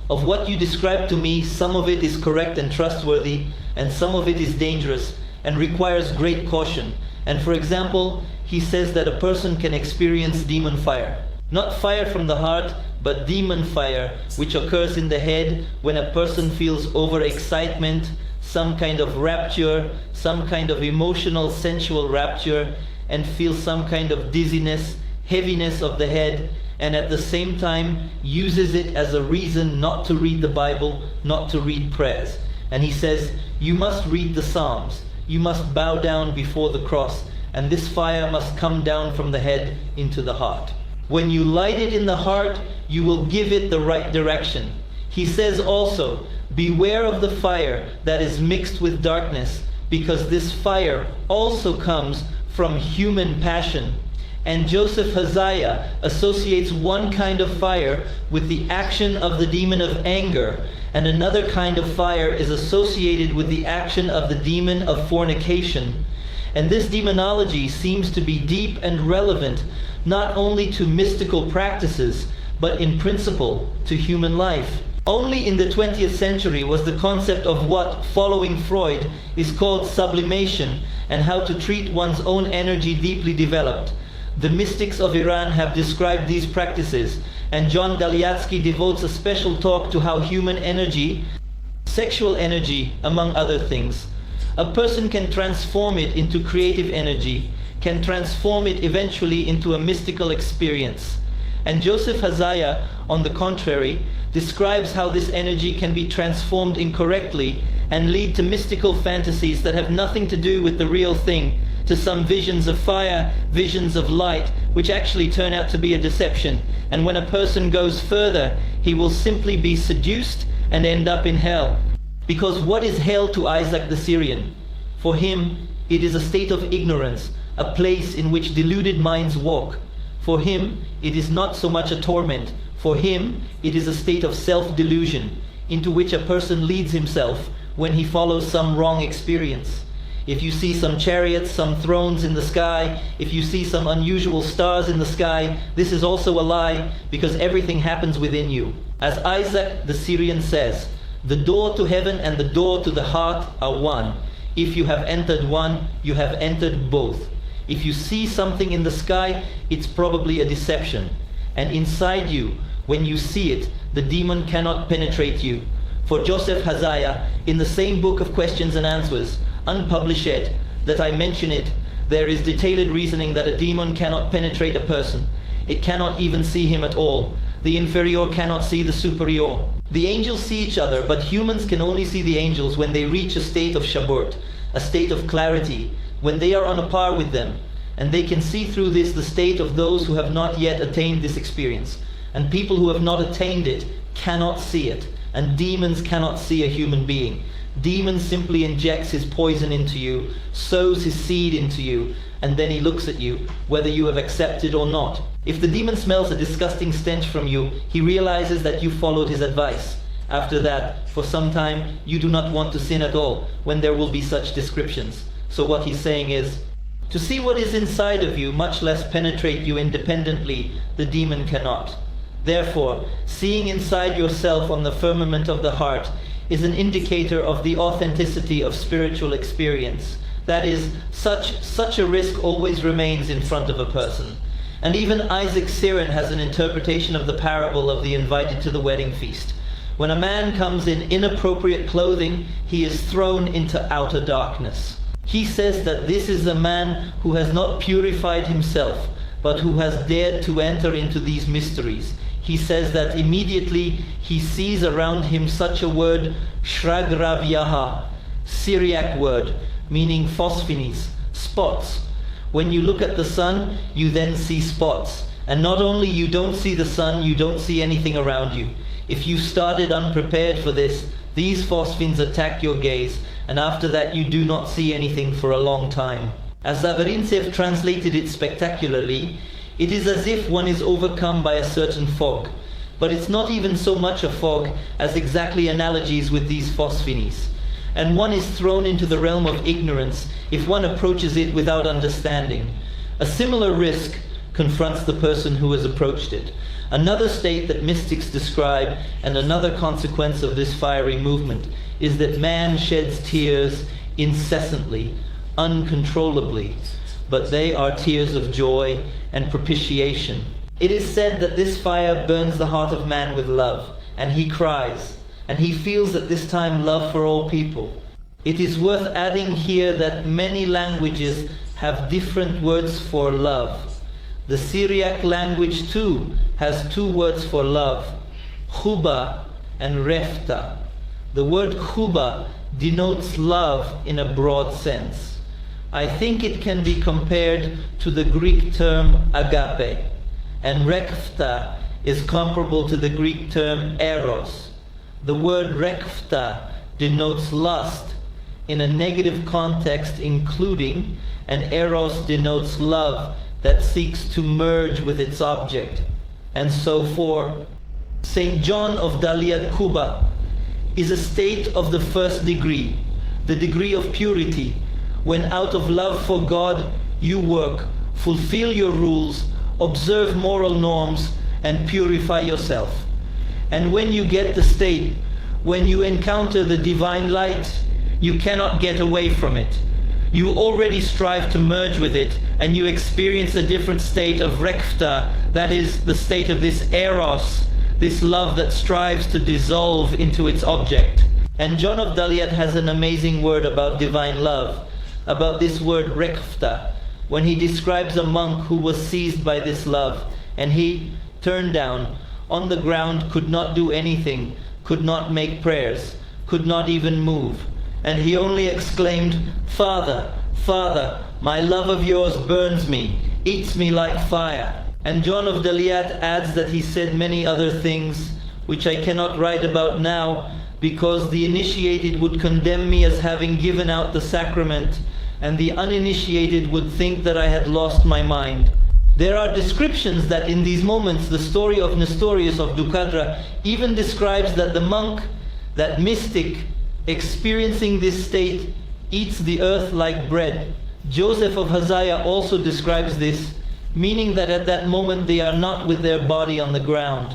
of what you describe to me, some of it is correct and trustworthy, and some of it is dangerous and requires great caution. And for example, he says that a person can experience demon fire. Not fire from the heart, but demon fire, which occurs in the head when a person feels overexcitement, some kind of rapture, some kind of emotional, sensual rapture, and feels some kind of dizziness, heaviness of the head, and at the same time uses it as a reason not to read the Bible, not to read prayers. And he says, you must read the Psalms, you must bow down before the cross, and this fire must come down from the head into the heart. When you light it in the heart, you will give it the right direction. He says also, beware of the fire that is mixed with darkness, because this fire also comes from human passion. And Joseph Hazaya associates one kind of fire with the action of the demon of anger, and another kind of fire is associated with the action of the demon of fornication. And this demonology seems to be deep and relevant not only to mystical practices, but in principle to human life. Only in the 20th century was the concept of what, following Freud, is called sublimation, and how to treat one's own energy deeply developed. The mystics of Iran have described these practices, and John Dalyatsky devotes a special talk to how human energy, sexual energy among other things, a person can transform it into creative energy, can transform it eventually into a mystical experience. And Joseph Hazaya, on the contrary, describes how this energy can be transformed incorrectly and lead to mystical fantasies that have nothing to do with the real thing, to some visions of fire, visions of light, which actually turn out to be a deception. And when a person goes further, he will simply be seduced and end up in hell. Because what is hell to Isaac the Syrian? For him, it is a state of ignorance, a place in which deluded minds walk. For him, it is not so much a torment. For him, it is a state of self-delusion. into which a person leads himself when he follows some wrong experience. If you see some chariots, some thrones in the sky, if you see some unusual stars in the sky, this is also a lie, because everything happens within you. As Isaac the Syrian says, the door to heaven and the door to the heart are one. If you have entered one, you have entered both. If you see something in the sky, it's probably a deception. And inside you, when you see it, the demon cannot penetrate you. For Joseph Hazaya, in the same book of questions and answers, unpublished yet, that I mention it, there is detailed reasoning that a demon cannot penetrate a person. It cannot even see him at all. The inferior cannot see the superior. The angels see each other, but humans can only see the angels when they reach a state of shaburt, a state of clarity, when they are on a par with them. And they can see through this the state of those who have not yet attained this experience. And people who have not attained it cannot see it. And demons cannot see a human being. Demon simply injects his poison into you, sows his seed into you, and then he looks at you, whether you have accepted or not. If the demon smells a disgusting stench from you, he realizes that you followed his advice. After that, for some time, you do not want to sin at all, when there will be such descriptions. So what he's saying is, to see what is inside of you, much less penetrate you independently, the demon cannot. Therefore, seeing inside yourself on the firmament of the heart is an indicator of the authenticity of spiritual experience. That is, such a risk always remains in front of a person. And even Isaac Syrian has an interpretation of the parable of the invited to the wedding feast. When a man comes in inappropriate clothing, he is thrown into outer darkness. He says that this is a man who has not purified himself, but who has dared to enter into these mysteries. He says that immediately he sees around him such a word, shragrav-yaha, Syriac word, meaning phosphines, spots. When you look at the sun, you then see spots. And not only you don't see the sun, you don't see anything around you. If you started unprepared for this, these phosphines attack your gaze, and after that you do not see anything for a long time. As Zavarintsev translated it spectacularly, it is as if one is overcome by a certain fog. But it's not even so much a fog as exactly analogies with these phosphines. And one is thrown into the realm of ignorance if one approaches it without understanding. A similar risk confronts the person who has approached it. Another state that mystics describe, and another consequence of this fiery movement, is that man sheds tears incessantly, uncontrollably, but they are tears of joy and propitiation. It is said that this fire burns the heart of man with love, and he cries, and he feels at this time love for all people. It is worth adding here that many languages have different words for love. The Syriac language too has two words for love, chuba and refta. The word chuba denotes love in a broad sense. I think it can be compared to the Greek term agape, and rekfta is comparable to the Greek term eros. The word rekfta denotes lust in a negative context including, and eros denotes love that seeks to merge with its object. And so for St. John of Daliat Kuba is a state of the first degree, the degree of purity, when out of love for God you work, fulfill your rules, observe moral norms, and purify yourself. And when you get the state, when you encounter the divine light, you cannot get away from it. You already strive to merge with it, and you experience a different state of rekfta, that is, the state of this eros, this love that strives to dissolve into its object. And John of Daliat has an amazing word about divine love, about this word rekfta, when he describes a monk who was seized by this love, and he, turned down, on the ground, could not do anything, could not make prayers, could not even move. And he only exclaimed, "Father, Father, my love of yours burns me, eats me like fire." And John of Daliat adds that he said many other things, which I cannot write about now, because the initiated would condemn me as having given out the sacrament, and the uninitiated would think that I had lost my mind. There are descriptions that in these moments the story of Nestorius of Ducadra even describes that the monk That mystic experiencing this state eats the earth like bread. Joseph of Hazaya also describes this, meaning that at that moment they are not with their body on the ground.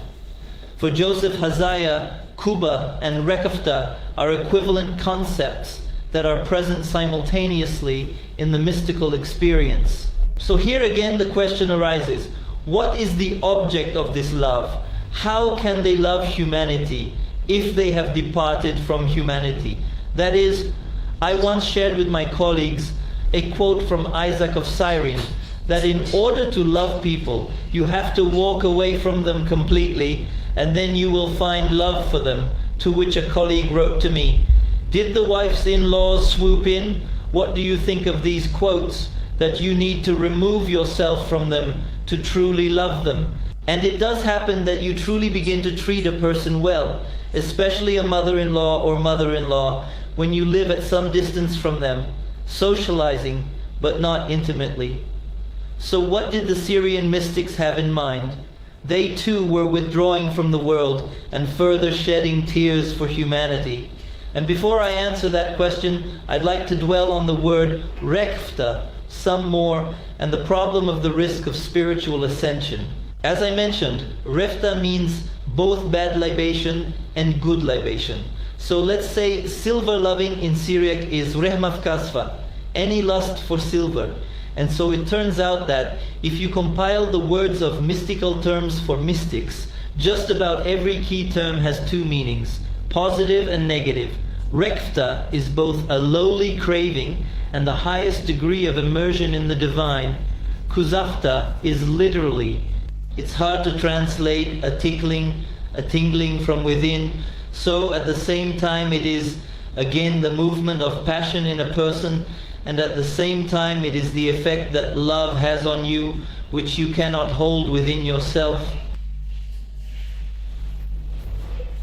For Joseph Hazaya, Kuba and Rekafta are equivalent concepts that are present simultaneously in the mystical experience. So here again the question arises, what is the object of this love? How can they love humanity if they have departed from humanity? That is, I once shared with my colleagues a quote from Isaac of Syrian, that in order to love people, you have to walk away from them completely, and then you will find love for them. To which a colleague wrote to me, did the wife's-in-laws swoop in? What do you think of these quotes, that you need to remove yourself from them to truly love them? And it does happen that you truly begin to treat a person well, especially a mother-in-law or mother-in-law, when you live at some distance from them, socializing, but not intimately. So what did the Syrian mystics have in mind? They too were withdrawing from the world and further shedding tears for humanity. And before I answer that question, I'd like to dwell on the word rekfta some more, and the problem of the risk of spiritual ascension. As I mentioned, refta means both bad libation and good libation. So let's say silver loving in Syriac is rehmaf kasfa, any lust for silver. And so it turns out that if you compile the words of mystical terms for mystics, just about every key term has two meanings, positive and negative. Rekfta is both a lowly craving and the highest degree of immersion in the divine. Kuzafta is literally, it's hard to translate, a tingling from within. So at the same time it is again the movement of passion in a person, and at the same time it is the effect that love has on you, which you cannot hold within yourself.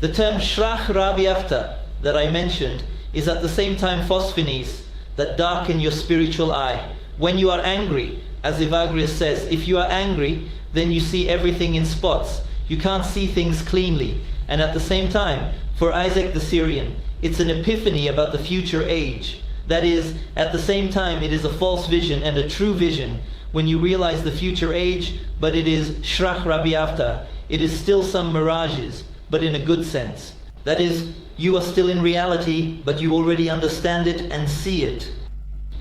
The term shrach rabiafta that I mentioned is at the same time phosphenes that darken your spiritual eye. When you are angry, as Evagrius says, if you are angry, then you see everything in spots. You can't see things cleanly. And at the same time, for Isaac the Syrian, it's an epiphany about the future age. That is, at the same time, it is a false vision and a true vision when you realize the future age, but it is shrach rabiafta. It is still some mirages, but in a good sense. That is, you are still in reality, but you already understand it and see it.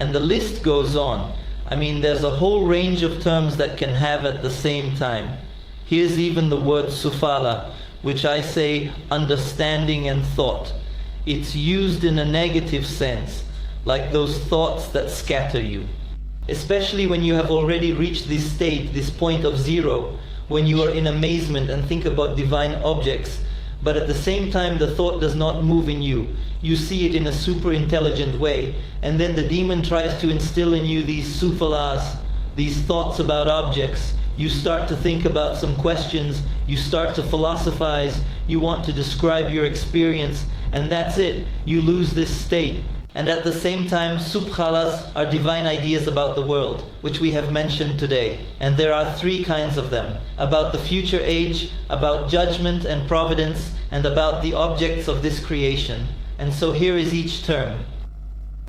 And the list goes on. I mean, there's a whole range of terms that can have at the same time. Here's even the word sufala, which I say understanding and thought. It's used in a negative sense, like those thoughts that scatter you. Especially when you have already reached this state, this point of zero, when you are in amazement and think about divine objects, but at the same time the thought does not move in you. You see it in a super intelligent way, and then the demon tries to instill in you these sufalas, these thoughts about objects. You start to think about some questions, you start to philosophize, you want to describe your experience, and that's it. You lose this state. And at the same time, subkhalas are divine ideas about the world, which we have mentioned today. And there are three kinds of them: about the future age, about judgment and providence, and about the objects of this creation. And so here is each term.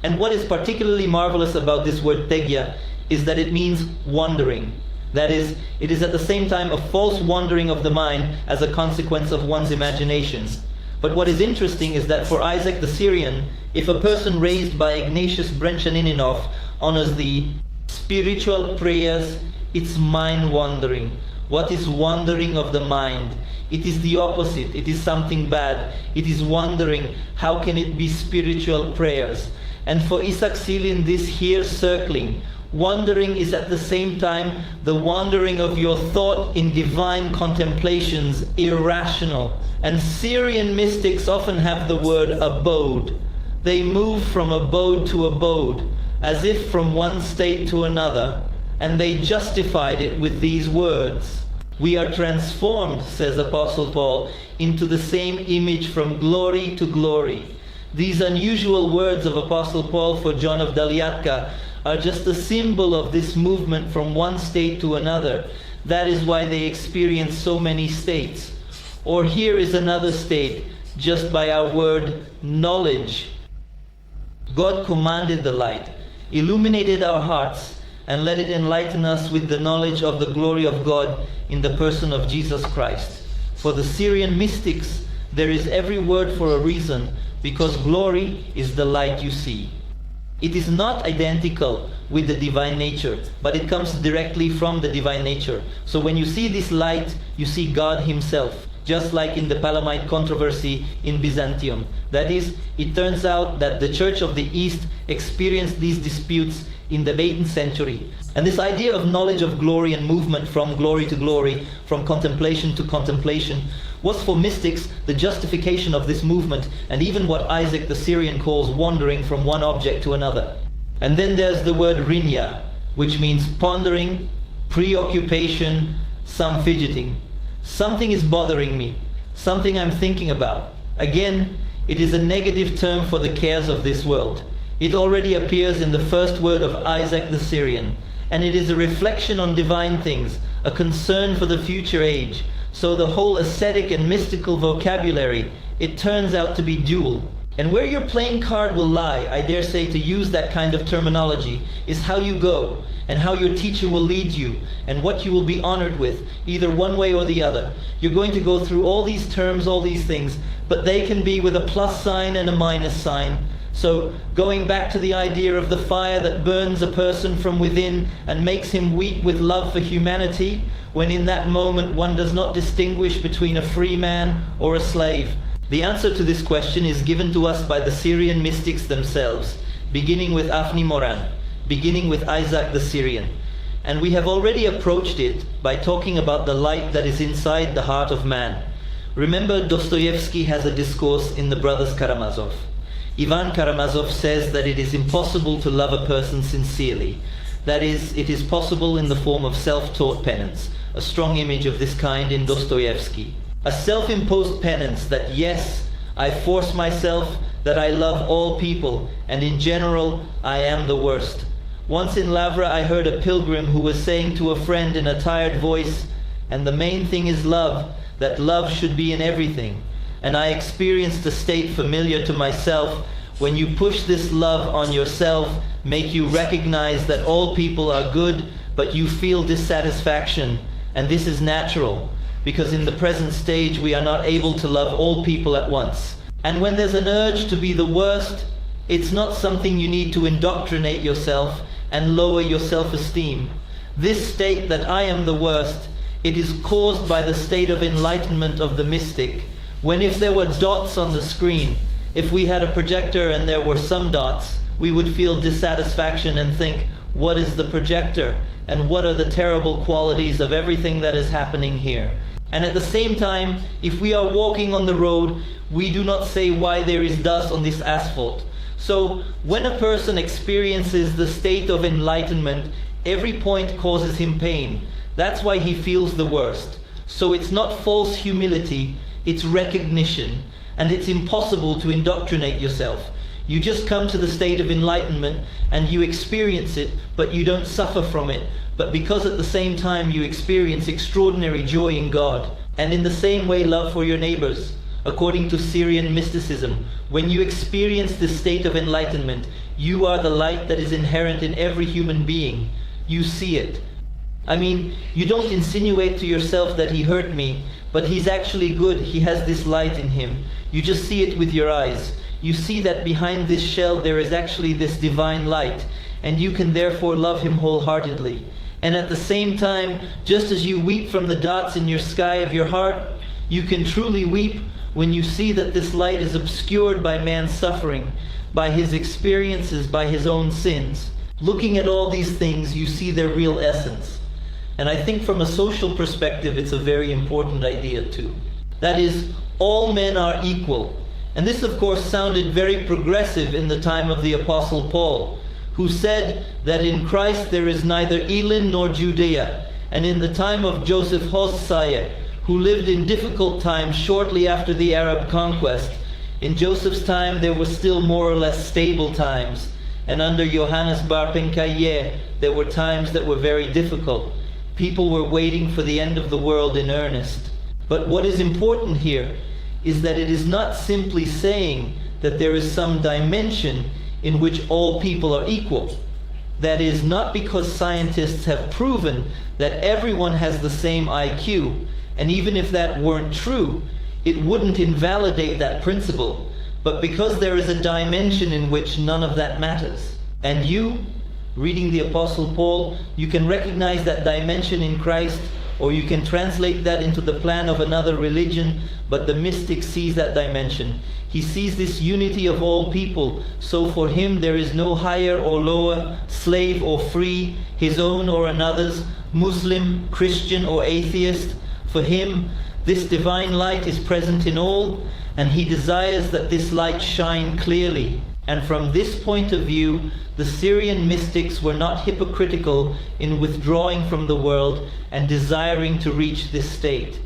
And what is particularly marvelous about this word tegya is that it means wandering. That is, it is at the same time a false wandering of the mind as a consequence of one's imaginations. But what is interesting is that for Isaac the Syrian, if a person raised by Ignatius Brentjaninov honors the spiritual prayers, it's mind wandering. What is wandering of the mind? It is the opposite. It is something bad. It is wondering, how can it be spiritual prayers? And for Isaac Silin, this here circling, wandering is at the same time the wandering of your thought in divine contemplations, irrational. And Syrian mystics often have the word abode. They move from abode to abode, as if from one state to another, and they justified it with these words. We are transformed, says Apostle Paul, into the same image from glory to glory. These unusual words of Apostle Paul for John of Daliatka are just a symbol of this movement from one state to another. That is why they experience so many states. Or here is another state, just by our word knowledge. God commanded the light, illuminated our hearts, and let it enlighten us with the knowledge of the glory of God in the person of Jesus Christ. For the Syrian mystics, there is every word for a reason, because glory is the light you see. It is not identical with the divine nature, but it comes directly from the divine nature. So when you see this light, you see God himself, just like in the Palamite controversy in Byzantium. That is, it turns out that the Church of the East experienced these disputes in the 18th century. And this idea of knowledge of glory and movement from glory to glory, from contemplation to contemplation, was for mystics the justification of this movement, and even what Isaac the Syrian calls wandering from one object to another. And then there's the word rinya, which means pondering, preoccupation, some fidgeting. Something is bothering me, something I'm thinking about. Again, it is a negative term for the cares of this world. It already appears in the first word of Isaac the Syrian, and it is a reflection on divine things, a concern for the future age. So the whole ascetic and mystical vocabulary, it turns out to be dual. And where your playing card will lie, I dare say, to use that kind of terminology, is how you go, and how your teacher will lead you, and what you will be honored with, either one way or the other. You're going to go through all these terms, all these things, but they can be with a plus sign and a minus sign. So going back to the idea of the fire that burns a person from within and makes him weep with love for humanity, when in that moment one does not distinguish between a free man or a slave. The answer to this question is given to us by the Syrian mystics themselves, beginning with Afni Moran, beginning with Isaac the Syrian. And we have already approached it by talking about the light that is inside the heart of man. Remember, Dostoevsky has a discourse in The Brothers Karamazov. Ivan Karamazov says that it is impossible to love a person sincerely. That is, it is possible in the form of self-taught penance, a strong image of this kind in Dostoevsky. A self-imposed penance that, yes, I force myself that I love all people, and in general, I am the worst. Once in Lavra, I heard a pilgrim who was saying to a friend in a tired voice, and the main thing is love, that love should be in everything. And I experienced a state familiar to myself when you push this love on yourself, make you recognize that all people are good, but you feel dissatisfaction, and this is natural, because in the present stage we are not able to love all people at once. And when there's an urge to be the worst, it's not something you need to indoctrinate yourself and lower your self-esteem. This state that I am the worst, it is caused by the state of enlightenment of the mystic. When if there were dots on the screen, if we had a projector and there were some dots, we would feel dissatisfaction and think, what is the projector? And what are the terrible qualities of everything that is happening here? And at the same time, if we are walking on the road, we do not say why there is dust on this asphalt. So when a person experiences the state of enlightenment, every point causes him pain. That's why he feels the worst. So it's not false humility, it's recognition. And it's impossible to indoctrinate yourself. You just come to the state of enlightenment and you experience it, but you don't suffer from it. But because at the same time you experience extraordinary joy in God. And in the same way, love for your neighbors. According to Syrian mysticism, when you experience this state of enlightenment, you are the light that is inherent in every human being. You see it. I mean, you don't insinuate to yourself that he hurt me, but he's actually good, he has this light in him. You just see it with your eyes. You see that behind this shell there is actually this divine light, and you can therefore love him wholeheartedly. And at the same time, just as you weep from the dots in your sky of your heart, you can truly weep when you see that this light is obscured by man's suffering, by his experiences, by his own sins. Looking at all these things, you see their real essence. And I think from a social perspective, it's a very important idea too. That is, all men are equal. And this, of course, sounded very progressive in the time of the Apostle Paul, who said that in Christ there is neither Elim nor Judea. And in the time of Joseph Hosea, who lived in difficult times shortly after the Arab conquest, in Joseph's time there were still more or less stable times. And under Johannes Bar Penkaye, there were times that were very difficult. People were waiting for the end of the world in earnest. But what is important here is that it is not simply saying that there is some dimension in which all people are equal. That is not because scientists have proven that everyone has the same IQ, and even if that weren't true, it wouldn't invalidate that principle, but because there is a dimension in which none of that matters. And you, reading the Apostle Paul, you can recognize that dimension in Christ, or you can translate that into the plan of another religion, but the mystic sees that dimension. He sees this unity of all people, so for him there is no higher or lower, slave or free, his own or another's, Muslim, Christian or atheist. For him, this divine light is present in all, and he desires that this light shine clearly. And from this point of view, the Syrian mystics were not hypocritical in withdrawing from the world and desiring to reach this state.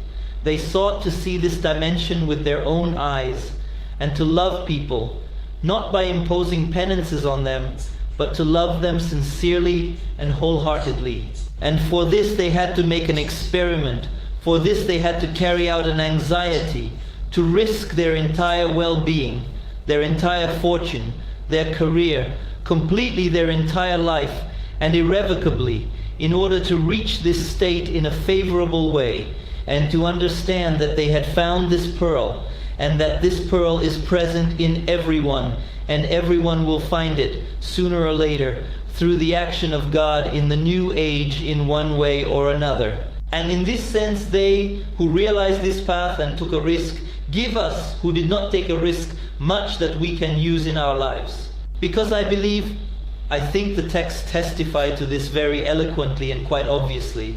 They sought to see this dimension with their own eyes and to love people, not by imposing penances on them, but to love them sincerely and wholeheartedly. And for this they had to make an experiment. For this they had to carry out an anxiety, to risk their entire well-being, their entire fortune, their career, completely their entire life, and irrevocably, in order to reach this state in a favorable way, and to understand that they had found this pearl, and that this pearl is present in everyone, and everyone will find it, sooner or later, through the action of God in the new age in one way or another. And in this sense, they who realized this path and took a risk, give us, who did not take a risk, much that we can use in our lives. Because I think the text testified to this very eloquently and quite obviously,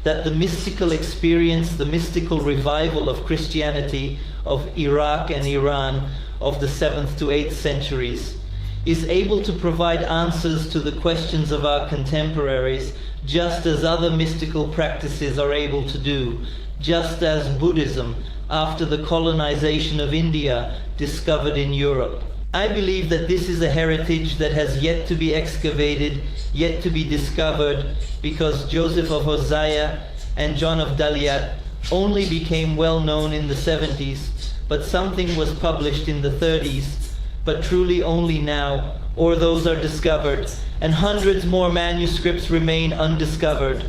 that the mystical experience, the mystical revival of Christianity of Iraq and Iran of the 7th to 8th centuries is able to provide answers to the questions of our contemporaries, just as other mystical practices are able to do, just as Buddhism, after the colonization of India, discovered in Europe. I believe that this is a heritage that has yet to be excavated, yet to be discovered, because Joseph of Hosea and John of Daliat only became well known in the 70s, but something was published in the 30s, but truly only now, or those are discovered, and hundreds more manuscripts remain undiscovered.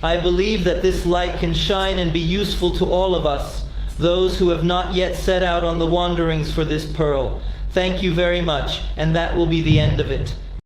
I believe that this light can shine and be useful to all of us, those who have not yet set out on the wanderings for this pearl. Thank you very much, and that will be the end of it.